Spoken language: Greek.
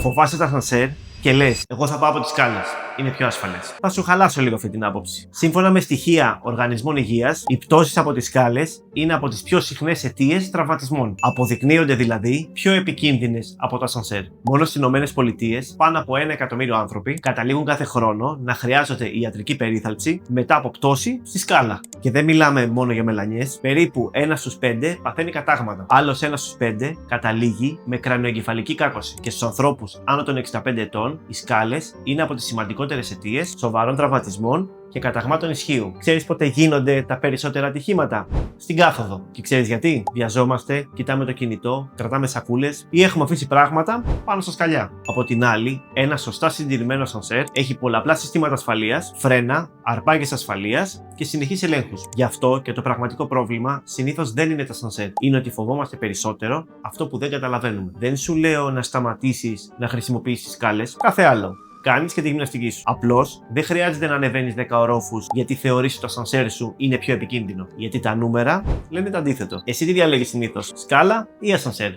Φοβάσαι τα ασανσέρ και λες, εγώ θα πάω από τις σκάλες. Είναι πιο ασφαλές. Θα σου χαλάσω λίγο αυτή την άποψη. Σύμφωνα με στοιχεία οργανισμών υγείας, οι πτώσεις από τις σκάλες είναι από τις πιο συχνές αιτίες τραυματισμών. Αποδεικνύονται δηλαδή πιο επικίνδυνες από το ασανσέρ. Μόνο στις ΗΠΑ, πάνω από 1 εκατομμύριο άνθρωποι καταλήγουν κάθε χρόνο να χρειάζονται ιατρική περίθαλψη μετά από πτώση στη σκάλα. Και δεν μιλάμε μόνο για μελανιές, περίπου 1 στους 5 παθαίνει κατάγματα. Άλλος 1 στους 5 καταλήγει με κρανιοεγκεφαλική κάκωση. Και στους ανθρώπους άνω των 65 ετών, οι σκάλες είναι από τις σημαντικότερες αιτίες σοβαρών τραυματισμών και καταγμάτων ισχύου. Ξέρεις πότε γίνονται τα περισσότερα ατυχήματα? Στην κάθοδο. Και ξέρεις γιατί? Βιαζόμαστε, κοιτάμε το κινητό, κρατάμε σακούλες ή έχουμε αφήσει πράγματα πάνω στα σκαλιά. Από την άλλη, ένα σωστά συντηρημένο ασανσέρ έχει πολλαπλά συστήματα ασφαλείας, φρένα, αρπάγες ασφαλείας και συνεχείς ελέγχους. Γι' αυτό και το πραγματικό πρόβλημα συνήθως δεν είναι τα ασανσέρ. Είναι ότι φοβόμαστε περισσότερο αυτό που δεν καταλαβαίνουμε. Δεν σου λέω να σταματήσεις να χρησιμοποιήσεις σκάλες, κάθε άλλο. Κάνεις και τη γυμναστική σου. Απλώς δεν χρειάζεται να ανεβαίνεις 10 ορόφους γιατί θεωρείς ότι το ασανσέρ σου είναι πιο επικίνδυνο. Γιατί τα νούμερα λένε το αντίθετο. Εσύ τι διαλέγεις συνήθως, σκάλα ή ασανσέρ?